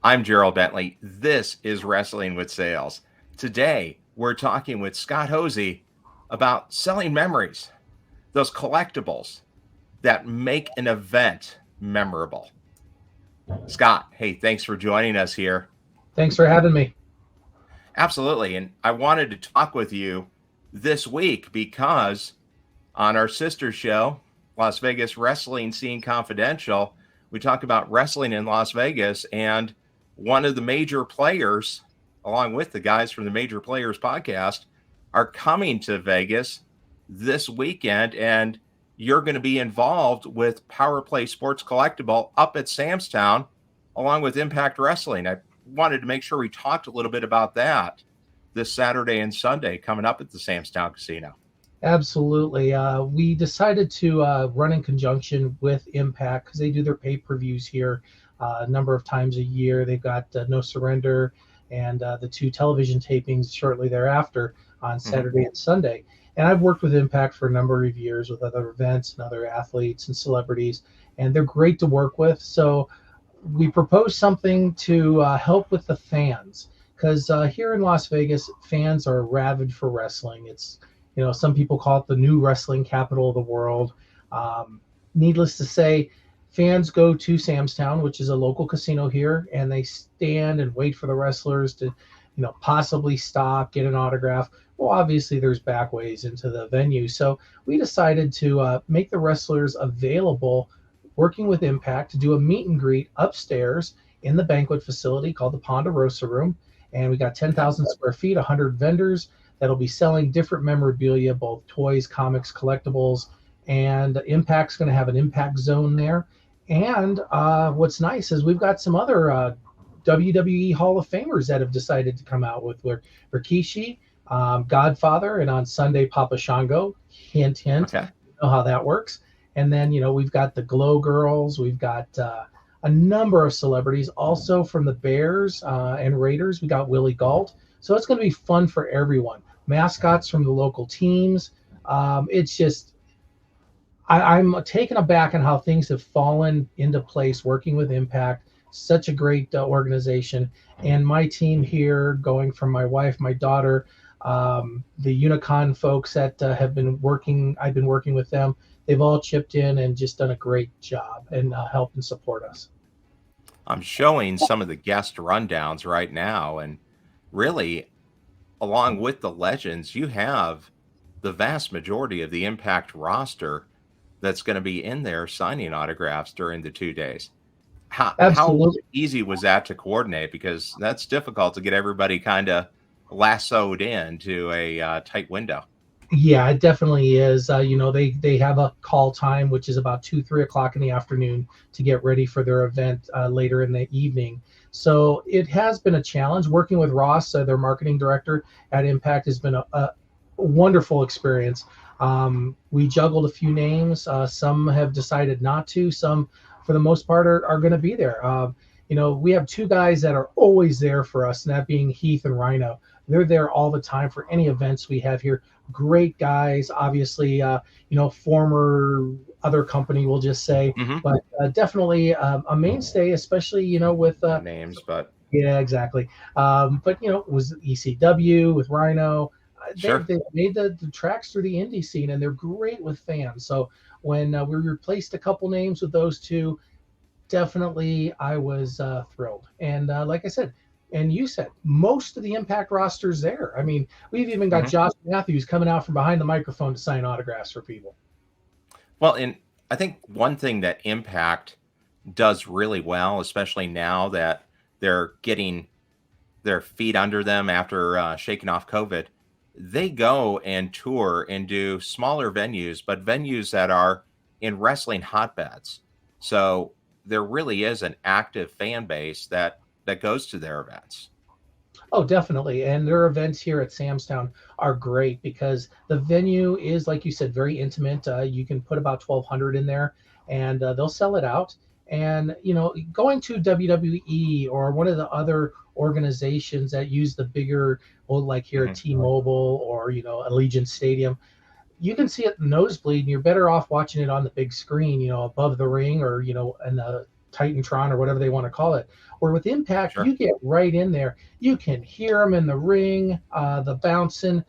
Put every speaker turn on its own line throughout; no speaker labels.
I'm Gerald Bentley. This is Wrestling with Sales. Today, we're talking with Scott Hosey about selling memories, those collectibles that make an event memorable. Scott, hey, thanks for joining us here.
Thanks for having me.
Absolutely. And I wanted to talk with you this week because on our sister show, Las Vegas Wrestling Scene Confidential, we talk about wrestling in Las Vegas. And one of the major players, along with the guys from the Major Players podcast, are coming to Vegas this weekend. And you're going to be involved with Power Play Sports Collectible up at Sam's Town, along with Impact Wrestling. I wanted to make sure we talked a little bit about that this Saturday and Sunday coming up at the Sam's Town Casino.
Absolutely. We decided to run in conjunction with Impact because they do their pay-per-views here a number of times a year. They've got No Surrender and the two television tapings shortly thereafter on Saturday and Sunday. And I've worked with Impact for a number of years with other events and other athletes and celebrities, and they're great to work with. So we proposed something to help with the fans because here in Las Vegas, fans are rabid for wrestling. It's some people call it the new wrestling capital of the world. Needless to say, fans go to Sam's Town, which is a local casino here, and they stand and wait for the wrestlers to, possibly stop, get an autograph. Well, obviously there's back ways into the venue. So we decided to make the wrestlers available, working with Impact, to do a meet and greet upstairs in the banquet facility called the Ponderosa Room. And we got 10,000 square feet, 100 vendors that'll be selling different memorabilia, both toys, comics, collectibles, and Impact's going to have an Impact Zone there. And what's nice is we've got some other WWE Hall of Famers that have decided to come out with Rikishi, Godfather, and on Sunday, Papa Shango. Hint, hint.
Okay.
You know how that works. And then, we've got the Glow Girls. We've got a number of celebrities. Also from the Bears and Raiders, we got Willie Gault. So it's going to be fun for everyone. Mascots from the local teams. It's just, I'm taken aback on how things have fallen into place working with Impact. Such a great organization. And my team here, going from my wife, my daughter, the Unicon folks that I've been working with them. They've all chipped in and just done a great job and help and support us.
I'm showing some of the guest rundowns right now, and really, along with the legends, you have the vast majority of the Impact roster that's going to be in there signing autographs during the 2 days. How
Absolutely.
easy was that to coordinate? Because that's difficult to get everybody kind of lassoed into a tight window.
Yeah, it definitely is. They have a call time, which is about 2-3 o'clock in the afternoon to get ready for their event later in the evening. So it has been a challenge working with Ross, their marketing director at Impact. Has been a wonderful experience. We juggled a few names. Some have decided not to. Some, for the most part, are going to be there. We have two guys that are always there for us, and that being Heath and Rhino. They're there all the time for any events we have here. Great guys, obviously, former other company, we'll just say, but definitely a mainstay, especially, with
Names, but
yeah, exactly. But was ECW with Rhino.
sure.
They made the tracks through the indie scene, and they're great with fans. So when we replaced a couple names with those two, definitely I was thrilled. And like I said, and you said, most of the Impact roster's there. I mean, we've even got Josh Matthews coming out from behind the microphone to sign autographs for people.
Well, and I think one thing that Impact does really well, especially now that they're getting their feet under them after shaking off COVID, they go and tour and do smaller venues, but venues that are in wrestling hotbeds. So there really is an active fan base that goes to their events.
Oh, definitely. And their events here at Sam's Town are great because the venue is, like you said, very intimate. You can put about 1,200 in there, and they'll sell it out. And, going to WWE or one of the other organizations that use the bigger, well, like here at T-Mobile or, Allegiant Stadium, you can see it nosebleed, and you're better off watching it on the big screen, above the ring or, in the Titantron or whatever they want to call it. Where with Impact,
Sure.
you get right in there. You can hear them in the ring, the bouncing.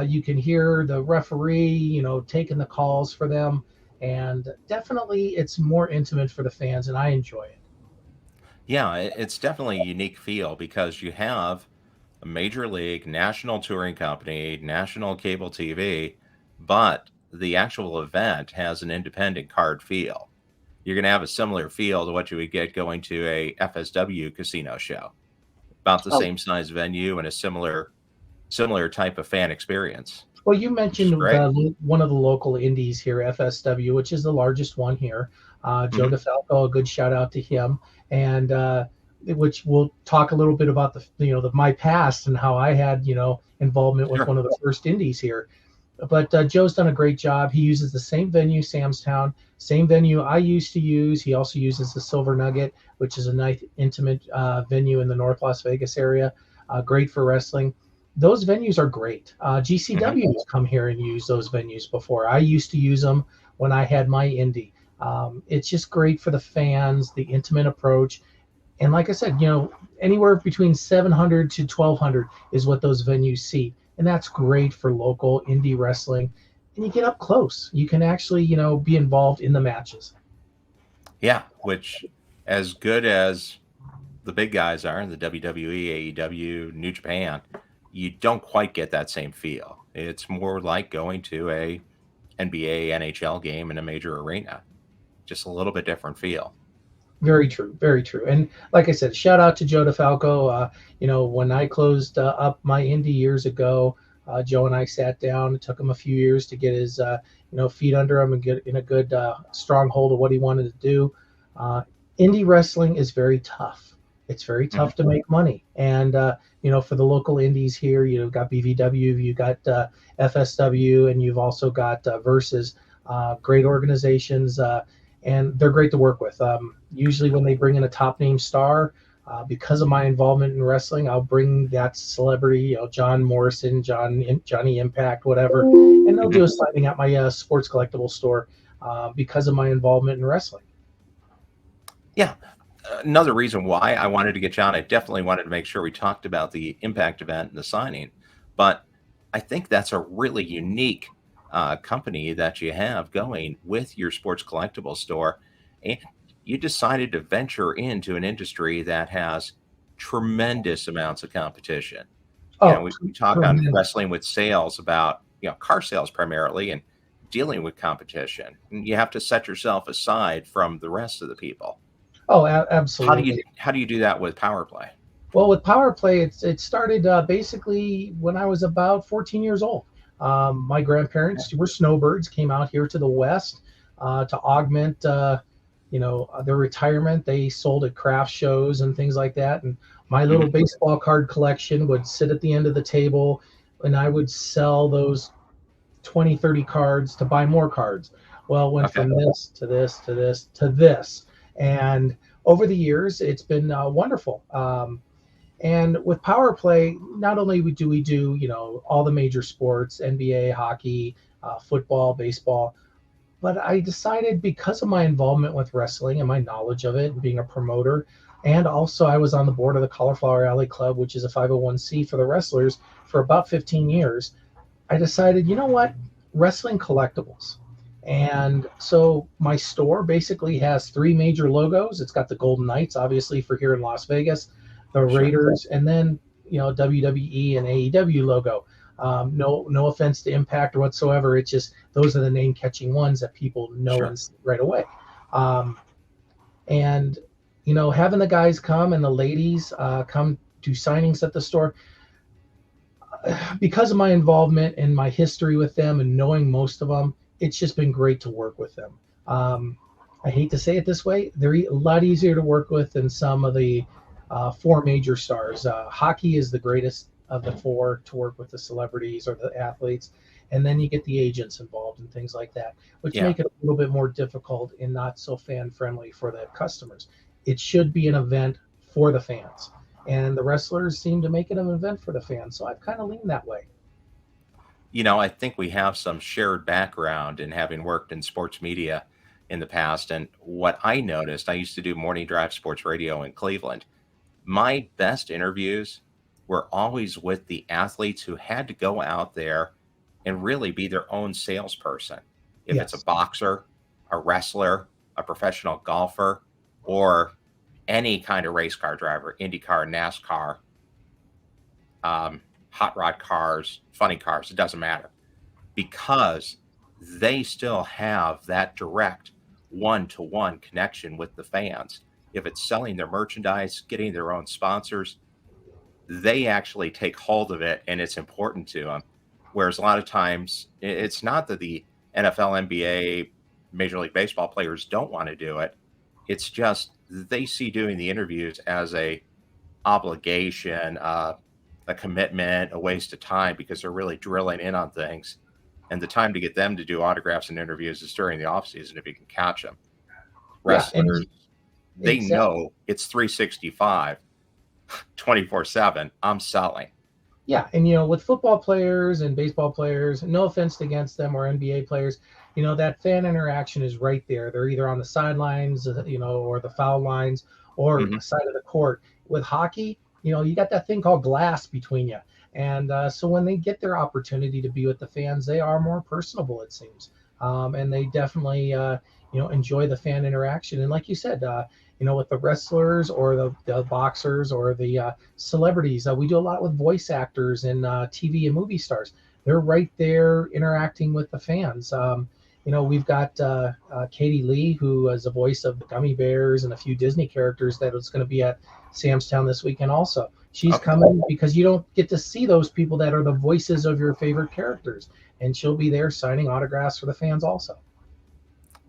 You can hear the referee, taking the calls for them. And definitely it's more intimate for the fans, and I enjoy it.
Yeah, it's definitely a unique feel because you have a major league, national touring company, national cable TV, but the actual event has an independent card feel. You're going to have a similar feel to what you would get going to a FSW casino show. About the
Oh,
same size venue and a similar type of fan experience,
well, you
which is
mentioned
great.
one of the local indies here, FSW, which is the largest one here. Joe
Mhm.
DeFalco, a good shout out to him, and which we'll talk a little bit about my past and how I had involvement with
Sure.
one of the first indies here. But Joe's done a great job. He uses the same venue, Samstown, same venue I used to use. He also uses the Silver Nugget, which is a nice, intimate venue in the North Las Vegas area. Great for wrestling. Those venues are great.
Mhm.
GCW has come here and used those venues before. I used to use them when I had my indie. It's just great for the fans, the intimate approach. And like I said, anywhere between 700 to 1200 is what those venues see. And that's great for local indie wrestling. And you get up close. You can actually, be involved in the matches.
Yeah, which as good as the big guys are, the WWE, AEW, New Japan, you don't quite get that same feel. It's more like going to a NBA, NHL game in a major arena. Just a little bit different feel.
Very true, very true. And like I said, shout out to Joe DeFalco. When I closed up my indie years ago, Joe and I sat down. It took him a few years to get his, feet under him and get in a good, strong hold of what he wanted to do. Uh, Indie wrestling is very tough. It's very
Mhm.
tough to make money. And, for the local indies here, you've got BVW, you've got FSW, and you've also got Versus, great organizations. And they're great to work with. Usually, when they bring in a top name star, because of my involvement in wrestling, I'll bring that celebrity, John Morrison, Johnny Impact, whatever, and they'll
Mhm.
do a signing at my sports collectible store because of my involvement in wrestling.
Yeah. Another reason why I wanted to get you on, I definitely wanted to make sure we talked about the Impact event and the signing, but I think that's a really unique company that you have going with your sports collectible store, and you decided to venture into an industry that has tremendous amounts of competition.
Oh,
We talk on
tremendous.
wrestling with sales about car sales primarily and dealing with competition. And you have to set yourself aside from the rest of the people.
Oh,
How do you
absolutely.
do that with power play?
Well, with Power Play, it started basically when I was about 14 years old. My grandparents were snowbirds, came out here to the West to augment, their retirement. They sold at craft shows and things like that. And my little
Mhm.
baseball card collection would sit at the end of the table, and I would sell those 20, 30 cards to buy more cards. Well, it went
Okay.
from this to this to this to this. And over the years, it's been wonderful. And with power play, not only do we do, all the major sports, NBA, hockey, football, baseball, but I decided because of my involvement with wrestling and my knowledge of it and being a promoter, and also I was on the board of the Cauliflower Alley Club, which is a 501c for the wrestlers for about 15 years. I decided, you know what, wrestling collectibles. And so my store basically has three major logos. It's got the Golden Knights, obviously, for here in Las Vegas, the
Sure.
Raiders, and then WWE and AEW logo. No offense to Impact or whatsoever. It's just those are the name catching ones that people know
Sure.
and see right away. Um, and having the guys come and the ladies come do signings at the store, because of my involvement and my history with them and knowing most of them, it's just been great to work with them. I hate to say it this way, they're a lot easier to work with than some of the four major stars. Hockey is the greatest of the four to work with the celebrities or the athletes. And then you get the agents involved and things like that, which
Yeah.
make it a little bit more difficult and not so fan friendly for the customers. It should be an event for the fans, and the wrestlers seem to make it an event for the fans. So I've kind of leaned that way.
I think we have some shared background in having worked in sports media in the past. And what I noticed, I used to do morning drive sports radio in Cleveland. My best interviews were always with the athletes who had to go out there and really be their own salesperson. If it's a
Yes.
boxer, a wrestler, a professional golfer, or any kind of race car driver, IndyCar, NASCAR, hot rod cars, funny cars, it doesn't matter, because they still have that direct one-to-one connection with the fans. If it's selling their merchandise, getting their own sponsors, they actually take hold of it and it's important to them. Whereas a lot of times it's not that the NFL, NBA, Major League Baseball players don't want to do it. It's just they see doing the interviews as a obligation, a commitment, a waste of time, because they're really drilling in on things. And the time to get them to do autographs and interviews is during the off season if you can catch them.
Yeah, and
Wrestlers, they
exactly.
know it's 365, 24/7. I'm selling.
Yeah, and with football players and baseball players, no offense against them, or NBA players, that fan interaction is right there. They're either on the sidelines, or the foul lines, or
Hmm.
side of the court. With hockey, you got that thing called glass between you, and so when they get their opportunity to be with the fans, they are more personable, it seems, and they definitely, enjoy the fan interaction. And like you said, with the wrestlers or the boxers or the celebrities. We do a lot with voice actors and TV and movie stars. They're right there interacting with the fans. We've got Katie Lee, who is the voice of the Gummy Bears and a few Disney characters that is going to be at Sam's Town this weekend also. She's
Okay.
coming because you don't get to see those people that are the voices of your favorite characters. And she'll be there signing autographs for the fans also.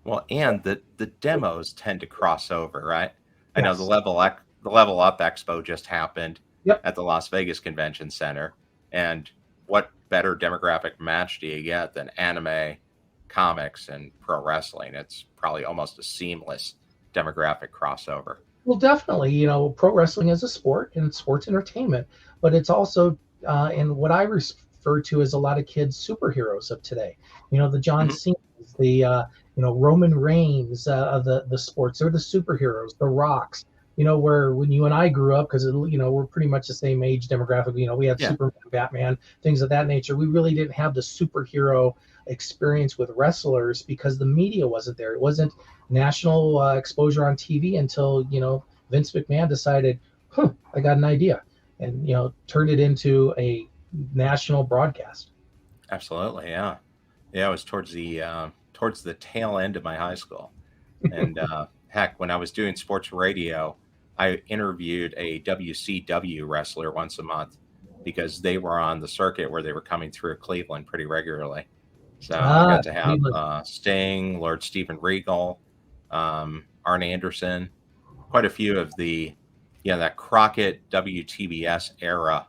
Well, and the demos tend to cross over, right? I know
Yes.
The Level Up Expo just happened
Yep.
at the Las Vegas Convention Center, and what better demographic match do you get than anime, comics, and pro wrestling? It's probably almost a seamless demographic crossover.
Well, definitely, pro wrestling is a sport and it's sports entertainment, but it's also in what I refer to as a lot of kids' superheroes of today. The John
Hmm.
Cena's, the Roman Reigns of the sports. They're the superheroes, the Rocks. Where when you and I grew up, because we're pretty much the same age demographic. We had
Yeah.
Superman, Batman, things of that nature. We really didn't have the superhero experience with wrestlers because the media wasn't there. It wasn't national exposure on TV until Vince McMahon decided, I got an idea, and turned it into a national broadcast.
Absolutely, yeah. Yeah, it was towards the tail end of my high school. And heck, when I was doing sports radio, I interviewed a WCW wrestler once a month because they were on the circuit where they were coming through Cleveland pretty regularly. So I
Ah,
got to have
Cleveland.
Sting, Lord Stephen Regal, Arn Anderson, quite a few of the, that Crockett WTBS era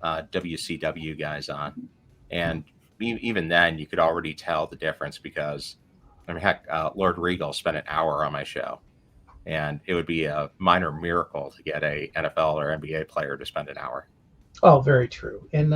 WCW guys on. And even then, you could already tell the difference because, I mean, heck, Lord Regal spent an hour on my show, and it would be a minor miracle to get a NFL or NBA player to spend an hour.
Oh, very true. And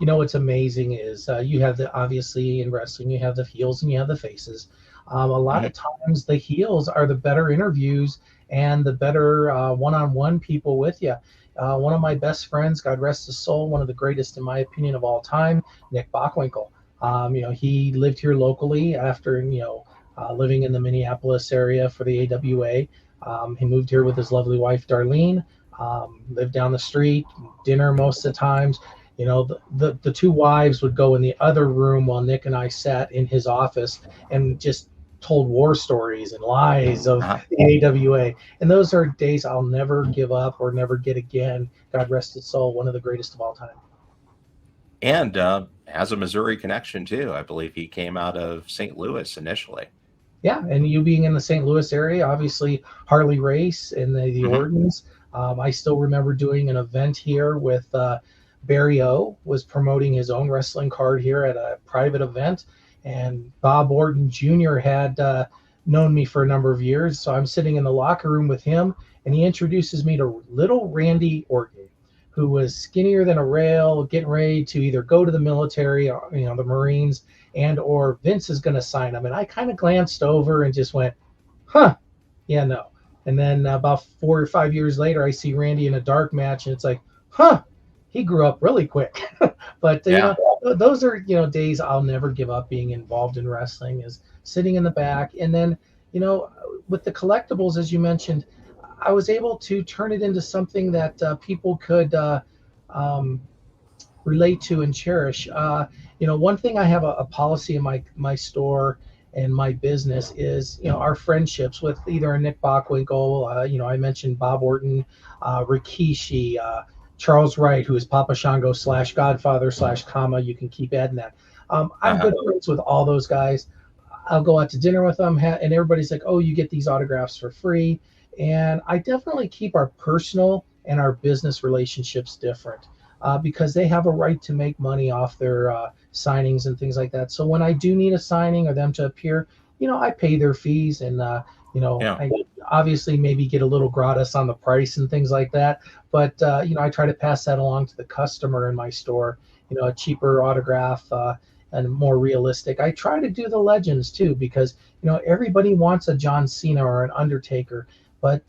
what's amazing is you have obviously in wrestling you have the heels and you have the faces. A lot
Mhm.
of times the heels are the better interviews and the better one-on-one people with you. One of my best friends, God rest his soul, one of the greatest in my opinion of all time, Nick Bockwinkel. He lived here locally after living in the Minneapolis area for the AWA. He moved here with his lovely wife Darlene. Lived down the street, dinner most of the times. The two wives would go in the other room while Nick and I sat in his office and just told war stories and lies of
Uh-huh.
the AWA. And those are days I'll never give up or never get again. God rest his soul, one of the greatest of all time.
And has a Missouri connection too. I believe he came out of St. Louis initially.
Yeah, and you being in the St. Louis area, obviously Harley Race and the
Hmm.
Ortons. I still remember doing an event here with Barry O was promoting his own wrestling card here at a private event, and Bob Orton Jr. had known me for a number of years. So I'm sitting in the locker room with him, and he introduces me to little Randy Orton, who was skinnier than a rail, getting ready to either go to the military or, the Marines, and or Vince is going to sign him. And I kind of glanced over and just went, huh, yeah, no. And then about 4 or 5 years later, I see Randy in a dark match, and it's like, huh, he grew up really quick. But
Yeah.
those are days I'll never give up being involved in wrestling, is sitting in the back. And then with the collectibles, as you mentioned, I was able to turn it into something that people could um, relate to and cherish. One thing I have a policy in my store and my business is, our friendships with either a Nick Bockwinkel, I mentioned Bob Orton, Rikishi, Charles Wright, who is Papa Shango / Godfather / Kama. You can keep adding that. I'm good friends with all those guys. I'll go out to dinner with them, and everybody's like, "Oh, you get these autographs for free." And I definitely keep our personal and our business relationships different, because they have a right to make money off their signings and things like that. So when I do need a signing or them to appear, I pay their fees, and
Yeah.
I obviously maybe get a little gratis on the price and things like that. But I try to pass that along to the customer in my store. A cheaper autograph. And more realistic. I try to do the legends too, because everybody wants a John Cena or an Undertaker, but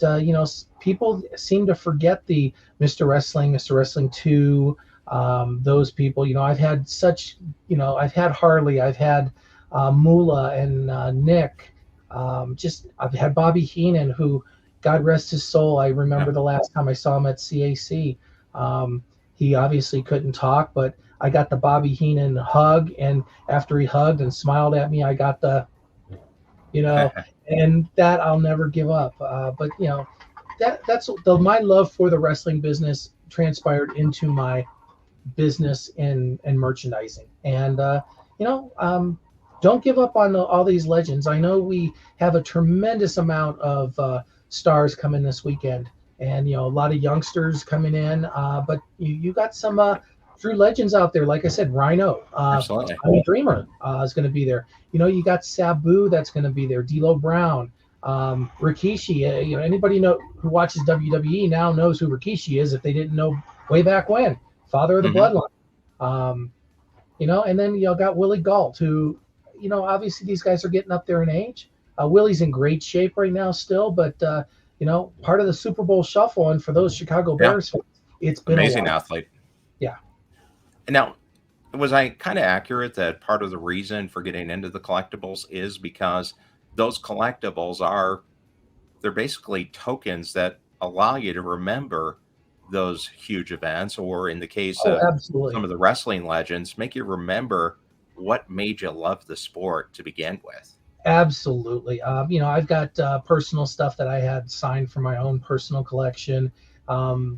people seem to forget the Mr. Wrestling, Mr. Wrestling 2, those people. I've had I've had Harley, I've had Moolah and Nick. I've had Bobby Heenan, who, God rest his soul, I remember the last time I saw him at CAC. He obviously couldn't talk, but I got the Bobby Heenan hug, and after he hugged and smiled at me, I got the, and that I'll never give up. But that's my love for the wrestling business transpired into my business and merchandising. And don't give up on all these legends. I know we have a tremendous amount of stars coming this weekend, and a lot of youngsters coming in. But you got some true legends out there. Like I said, Rhino,
Absolutely.
Tommy Dreamer is going to be there. You got Sabu that's going to be there. D'Lo Brown, Rikishi. Anybody who watches WWE now knows who Rikishi is, if they didn't know way back when. Father of the Bloodline. And then got Willie Galt, who, obviously these guys are getting up there in age. Willie's in great shape right now still, but part of the Super Bowl shuffle, and for those Chicago Bears fans, it's been
amazing
a while.
Athlete.
Yeah.
Now, was I kind of accurate that part of the reason for getting into the collectibles is because those collectibles they're basically tokens that allow you to remember those huge events, or in the case of
absolutely.
Some of the wrestling legends, make you remember what made you love the sport to begin with.
Absolutely. I've got personal stuff that I had signed for my own personal collection.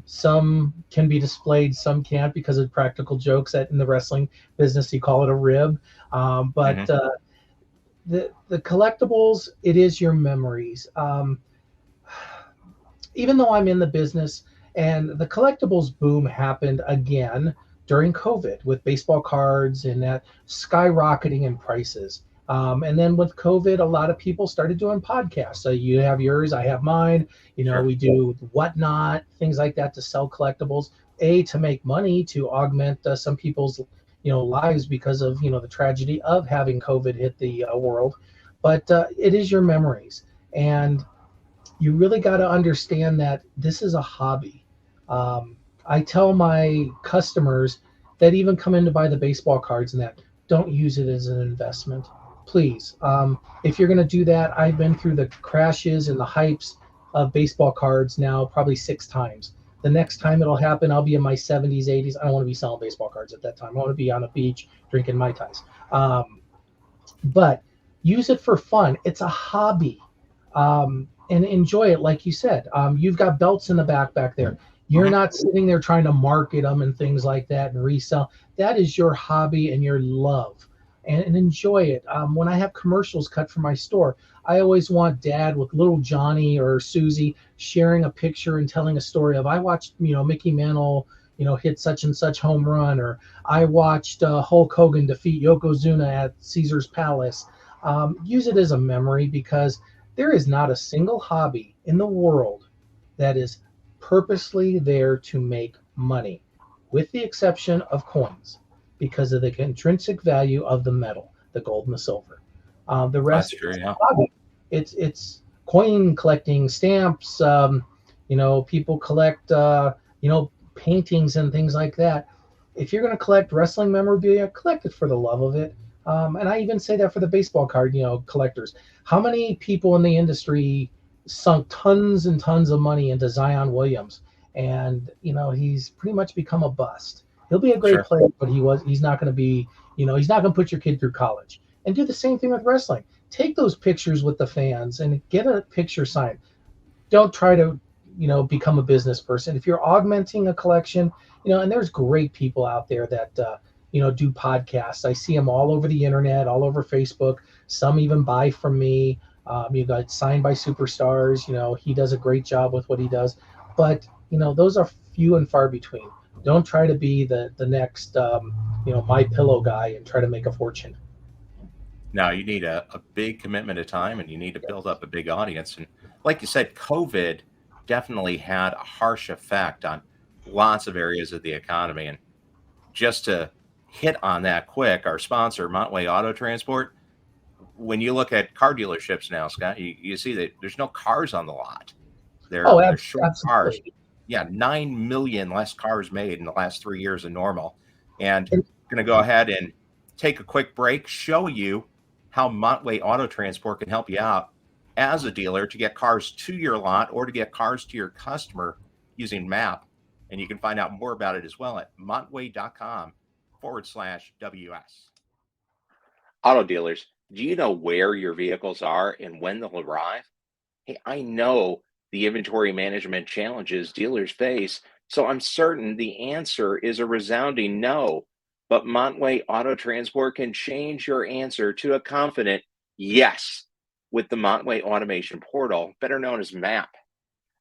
Some can be displayed, some can't, because of practical jokes. That in the wrestling business, you call it a rib. But the collectibles, it is your memories. Even though I'm in the business, and the collectibles boom happened again during COVID with baseball cards and that skyrocketing in prices. And then with COVID, a lot of people started doing podcasts. So you have yours, I have mine.
Sure.
We do Whatnot, things like that to sell collectibles. To make money, to augment some people's lives because of the tragedy of having COVID hit the world. But it is your memories, and you really got to understand that this is a hobby. I tell my customers that even come in to buy the baseball cards and that, don't use it as an investment. Please. If you're going to do that, I've been through the crashes and the hypes of baseball cards now probably 6 times. The next time it'll happen, I'll be in my 70s, 80s. I don't want to be selling baseball cards at that time. I want to be on a beach drinking Mai Tais. But use it for fun. It's a hobby. And enjoy it, like you said. You've got belts in the back there. You're not sitting there trying to market them and things like that and resell. That is your hobby and your love. And enjoy it. When I have commercials cut for my store, I always want Dad with little Johnny or Susie sharing a picture and telling a story of, I watched, Mickey Mantle, hit such and such home run, or I watched Hulk Hogan defeat Yokozuna at Caesar's Palace. Use it as a memory, because there is not a single hobby in the world that is purposely there to make money, with the exception of coins, because of the intrinsic value of the metal, the gold and the silver. The
That's
rest
true.
is
Yeah.
hobby. It's coin collecting, stamps. People collect paintings and things like that. If you're going to collect wrestling memorabilia, collect it for the love of it. And I even say that for the baseball card, collectors. How many people in the industry sunk tons and tons of money into Zion Williams, and he's pretty much become a bust. He'll be a great
Sure.
player, but he's not going to be, he's not going to put your kid through college. And do the same thing with wrestling. Take those pictures with the fans and get a picture signed. Don't try to become a business person. If you're augmenting a collection, and there's great people out there that do podcasts. I see them all over the internet, all over Facebook. Some even buy from me. You got Signed by Superstars. He does a great job with what he does, but those are few and far between. Don't try to be the next My Pillow guy and try to make a fortune.
Now you need a big commitment of time, and you need to build up a big audience. And like you said, COVID definitely had a harsh effect on lots of areas of the economy. And just to hit on that quick, our sponsor, Montway Auto Transport, when you look at car dealerships now, Scott, you see that there's no cars on the lot.
Oh,
They're short cars.
absolutely.
Yeah, 9 million less cars made in the last 3 years than normal. And
And
going to go ahead and take a quick break, show you how Montway Auto Transport can help you out as a dealer to get cars to your lot or to get cars to your customer using MAP. And you can find out more about it as well at montway.com/WS. Auto dealers, do you know where your vehicles are and when they'll arrive? Hey, I know the inventory management challenges dealers face, so I'm certain the answer is a resounding no. But Montway Auto Transport can change your answer to a confident yes with the Montway Automation Portal, better known as MAP.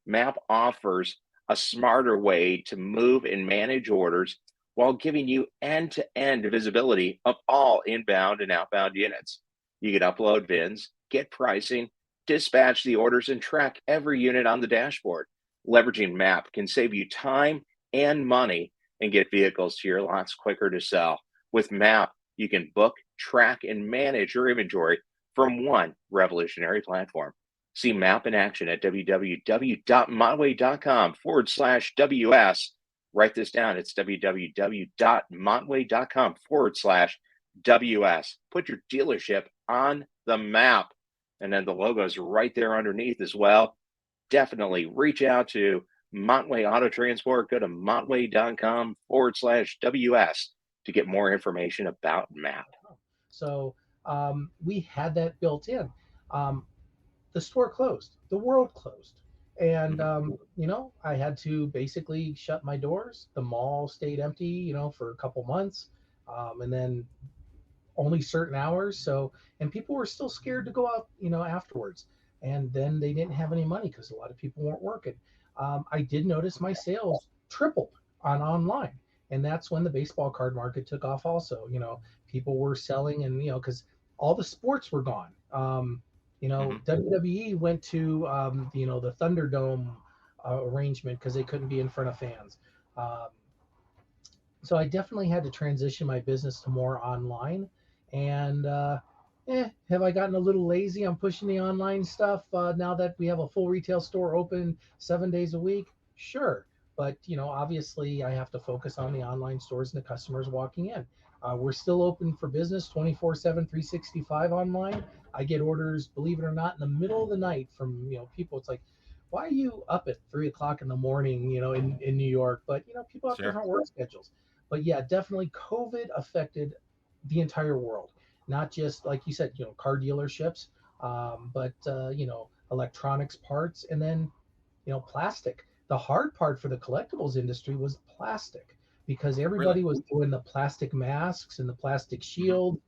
MAP offers a smarter way to move and manage orders while giving you end to end visibility of all inbound and outbound units. You can upload VINs, get pricing, dispatch the orders, and track every unit on the dashboard. Leveraging MAP can save you time and money and get vehicles to your lots quicker to sell. With MAP, you can book, track, and manage your inventory from one revolutionary platform. See MAP in action at www.montway.com/WS. Write this down. It's www.montway.com/WS. Put your dealership on the map. And then the logo is right there underneath as well. Definitely reach out to Montway Auto Transport. Go to montway.com/WS to get more information about MAP.
So we had that built in. Um, the store closed, the world closed. And,
Mhm.
I had to basically shut my doors. The mall stayed empty, for a couple months. And then only certain hours. So, and people were still scared to go out, afterwards. And then they didn't have any money because a lot of people weren't working. I did notice my sales tripled on online. And that's when the baseball card market took off also. People were selling and, because all the sports were gone.
Mhm.
WWE went to, the Thunderdome arrangement because they couldn't be in front of fans. Um, so I definitely had to transition my business to more online. And have I gotten a little lazy on pushing the online stuff now that we have a full retail store open 7 days a week? Sure. But obviously, I have to focus on the online stores and the customers walking in. We're still open for business 24/7, 365 online. I get orders, believe it or not, in the middle of the night from people. It's like, why are you up at 3 o'clock in the morning, in New York? But people have
Sure.
different work schedules. But yeah, definitely COVID affected the entire world, not just like you said, car dealerships, but electronics parts, and then plastic. The hard part for the collectibles industry was plastic because
Really?
everybody was doing the plastic masks and the plastic
Mhm.
shield.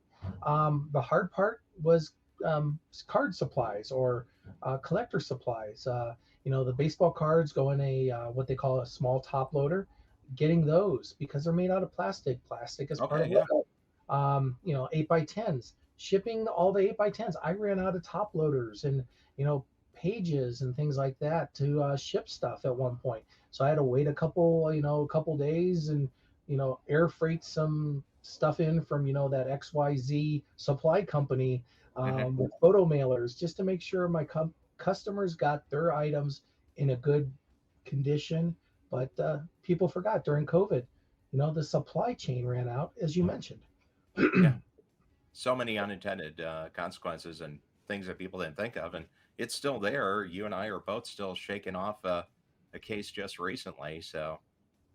The hard part was card supplies or collector supplies. The baseball cards go in a what they call a small top loader. Getting those because they're made out of plastic. Plastic is part
Okay.
of
Yeah.
Lego. 8x10s. Shipping all the 8x10s. I ran out of top loaders and pages and things like that to ship stuff at one point. So I had to wait a couple days and air freight some stuff in from that XYZ supply company
Hmm.
with photo mailers just to make sure my customers got their items in a good condition. But people forgot during COVID, the supply chain ran out, as you mentioned.
Yeah. So many unintended consequences and things that people didn't think of. And it's still there. You and I are both still shaking off a case just recently. So,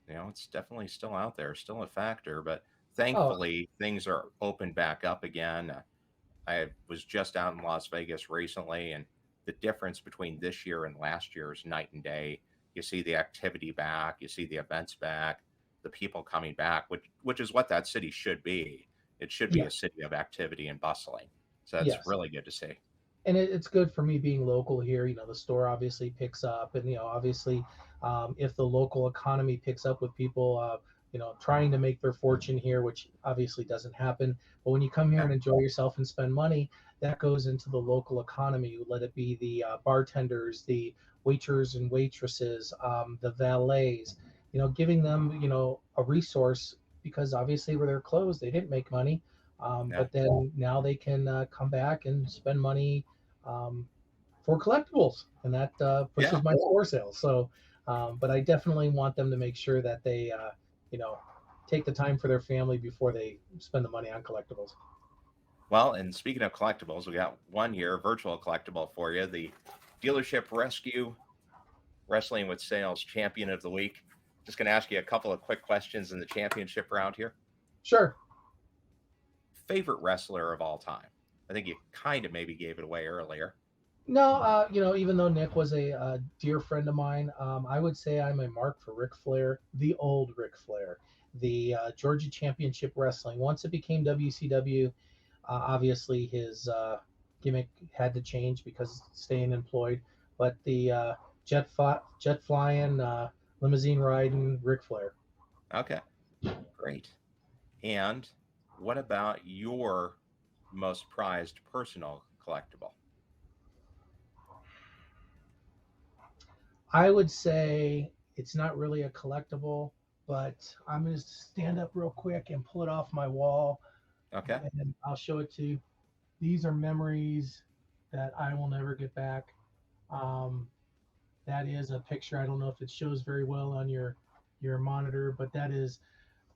it's definitely still out there, still a factor. But
Oh,
thankfully, things are opened back up again. I was just out in Las Vegas recently, and the difference between this year and last year is night and day. You see the activity back, you see the events back, the people coming back, which is what that city should be. It should be a
yes,
city of activity and bustling. So that's
yes.
really good to see.
And it's good for me being local here. The store obviously picks up, and obviously, if the local economy picks up with people, trying to make their fortune here, which obviously doesn't happen. But when you come here
Yeah,
and enjoy yourself and spend money, that goes into the local economy. Let it be the bartenders, the waiters and waitresses, the valets. Giving them a resource because obviously where they're closed, they didn't make money.
yeah,
But then now they can come back and spend money um, for collectibles, and that
yeah.
pushes my store sales. So, but I definitely want them to make sure that they, you know, take the time for their family before they spend the money on collectibles.
Well, and speaking of collectibles, we got one here virtual collectible for you, the Dealership Rescue Wrestling with Sales Champion of the Week. Just going to ask you a couple of quick questions in the championship round here.
Sure.
Favorite wrestler of all time? I think you kind of maybe gave it away earlier.
No, even though Nick was a dear friend of mine, I would say I'm a mark for Ric Flair, the old Ric Flair, the Georgia Championship Wrestling. Once it became WCW, obviously his gimmick had to change because staying employed. But the jet flying, limousine riding Ric Flair.
Okay, great. And what about your most prized personal collectible?
I would say it's not really a collectible, but I'm going to stand up real quick and pull it off my wall,
Okay.
and I'll show it to you. These are memories that I will never get back. Um, that is a picture. I don't know if it shows very well on your monitor, but that is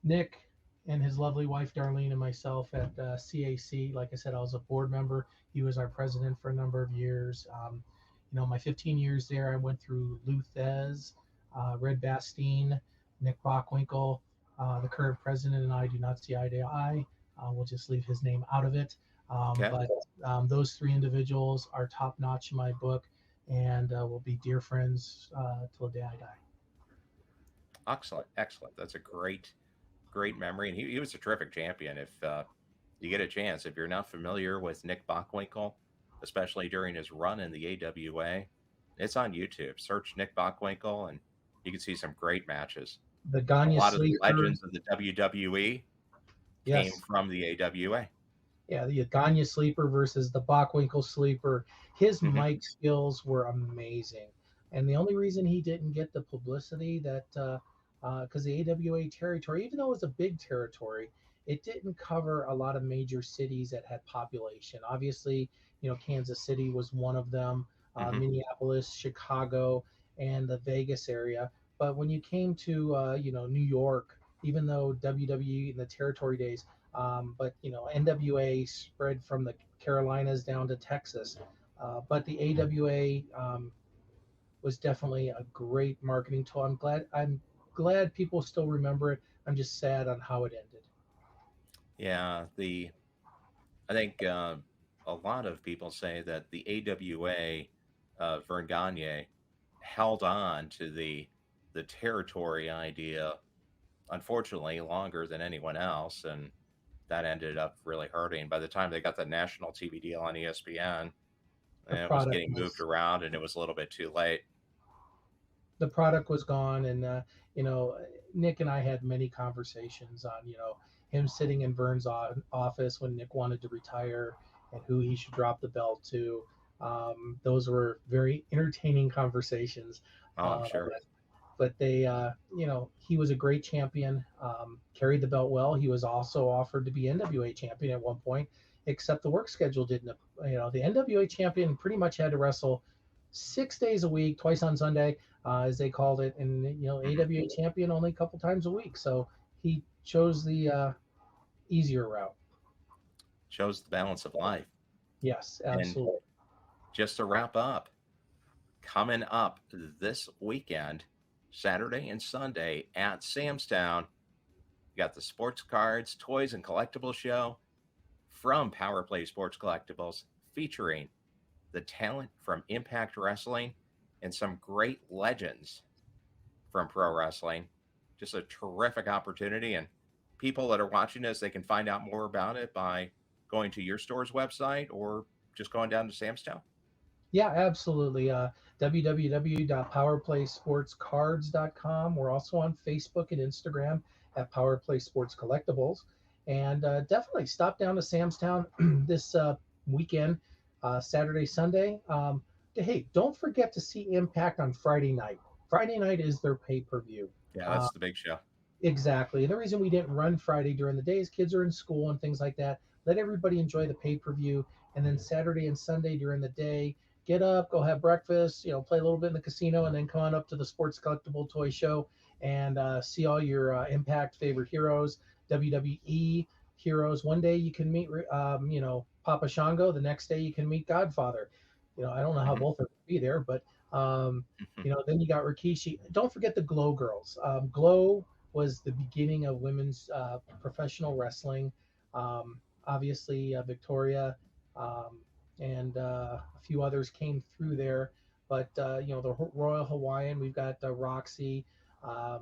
Nick and his lovely wife Darlene and myself at CAC. Like I said, I was a board member. He was our president for a number of years. My 15 years there, I went through Lou Thez, Red Bastine, Nick Bockwinkel. The current president and I do not see eye to eye. We'll just leave his name out of it.
Okay.
But those three individuals are top notch in my book, and will be dear friends till the day I die.
Excellent. Excellent. That's a great, great memory. And he was a terrific champion. If you get a chance, if you're not familiar with Nick Bockwinkel, especially during his run in the AWA, it's on YouTube. Search Nick Bockwinkel and you can see some great matches.
The
A
Gagne
lot of the
Sleeper,
legends of the WWE came
yes.
from the AWA.
Yeah, the Gagne sleeper versus the Bockwinkel sleeper. His
Hmm.
mic skills were amazing, and the only reason he didn't get the publicity that because the AWA territory, even though it was a big territory, it didn't cover a lot of major cities that had population. Obviously, Kansas City was one of them,
Hmm.
Minneapolis, Chicago, and the Vegas area. But when you came to New York, even though WWE in the territory days but NWA spread from the Carolinas down to Texas. But the AWA was definitely a great marketing tool. I'm glad people still remember it. I'm just sad on how it ended.
Yeah, the I think a lot of people say that the AWA Vern Gagne held on to the territory idea, unfortunately, longer than anyone else, and that ended up really hurting. By the time they got the national TV deal on ESPN,
The
it was
product
getting moved
was
around, and it was a little bit too late.
the product was gone, and Nick and I had many conversations on him sitting in Vern's office when Nick wanted to retire and who he should drop the belt to. Those were very entertaining conversations.
Oh, I'm
Uh,
sure.
but they, he was a great champion, carried the belt well. He was also offered to be NWA champion at one point, except the work schedule didn't. The NWA champion pretty much had to wrestle 6 days a week, twice on Sunday, as they called it, and
Mhm.
AWA champion only a couple times a week. So he chose the easier route.
Shows the balance of life.
Yes,
And
absolutely.
just to wrap up, coming up this weekend, Saturday and Sunday at Sam's Town, you got the Sports Cards, Toys, and Collectibles show from Power Play Sports Collectibles, featuring the talent from Impact Wrestling and some great legends from pro wrestling. Just a terrific opportunity. And people that are watching this, they can find out more about it by going to your store's website or just going down to Sam's Town.
Yeah, absolutely. www.powerplaysportscards.com. We're also on Facebook and Instagram at Powerplay Sports Collectibles. And definitely stop down to Sam's Town this weekend, Saturday, Sunday. Hey, don't forget to see Impact on Friday night. Friday night is their pay per view.
Yeah, that's the big show.
Exactly. And the reason we didn't run Friday during the day is kids are in school and things like that. Let everybody enjoy the pay per view. And then Saturday and Sunday during the day, get up, go have breakfast, play a little bit in the casino, and then come on up to the Sports Collectible Toy Show and see all your Impact favorite heroes, WWE heroes. One day you can meet, Papa Shango. The next day you can meet Godfather. I don't know how
Mhm.
both are going to be there, but,
Mhm.
then you got Rikishi. Don't forget the Glow Girls. Glow was the beginning of women's professional wrestling. Obviously, Victoria um, and a few others came through there. But, the Royal Hawaiian, we've got Roxy,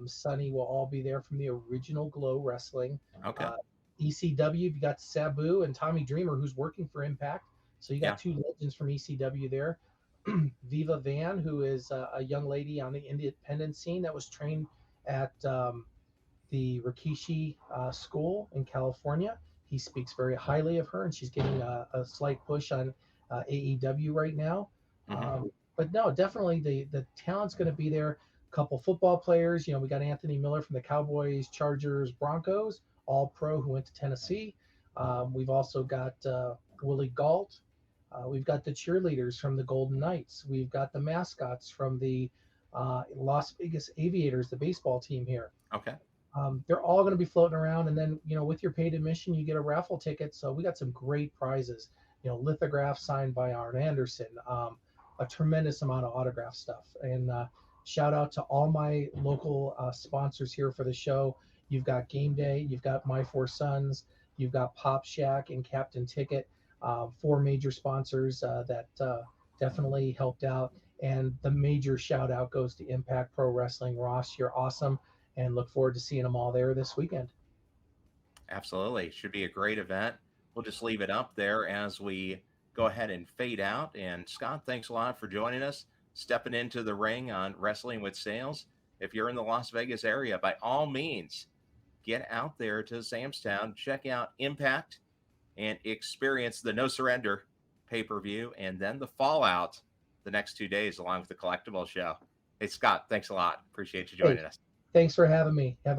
Sunny will all be there from the original Glow Wrestling.
Okay.
Uh, ECW, you got Sabu and Tommy Dreamer, who's working for Impact. So you got
Yeah.
two legends from ECW there. Viva Van, who is a young lady on the independent scene that was trained at the Rikishi school in California. He speaks very highly of her, and she's getting a slight push on AEW right now.
Hmm.
But no, definitely the talent's going to be there. A couple football players. We got Anthony Miller from the Cowboys, Chargers, Broncos, all pro who went to Tennessee. We've also got Willie Galt. We've got the cheerleaders from the Golden Knights. We've got the mascots from the Las Vegas Aviators, the baseball team here.
Okay.
They're all going to be floating around, and then with your paid admission, you get a raffle ticket. So we got some great prizes. Lithographs signed by Arn Anderson, a tremendous amount of autograph stuff, and shout out to all my local sponsors here for the show. You've got Game Day, you've got My Four Sons, you've got Pop Shack and Captain Ticket, four major sponsors that definitely helped out. And the major shout out goes to Impact Pro Wrestling. Ross, you're awesome, and look forward to seeing them all there this weekend.
Absolutely. Should be a great event. We'll just leave it up there as we go ahead and fade out. And Scott, thanks a lot for joining us, stepping into the ring on Wrestling with Sales. If you're in the Las Vegas area, by all means, get out there to Sam's Town, check out Impact, and experience the No Surrender pay per view and then the Fallout the next 2 days, along with the collectible show. Hey, Scott, thanks a lot. Appreciate you
Hey,
joining us.
thanks for having me. Have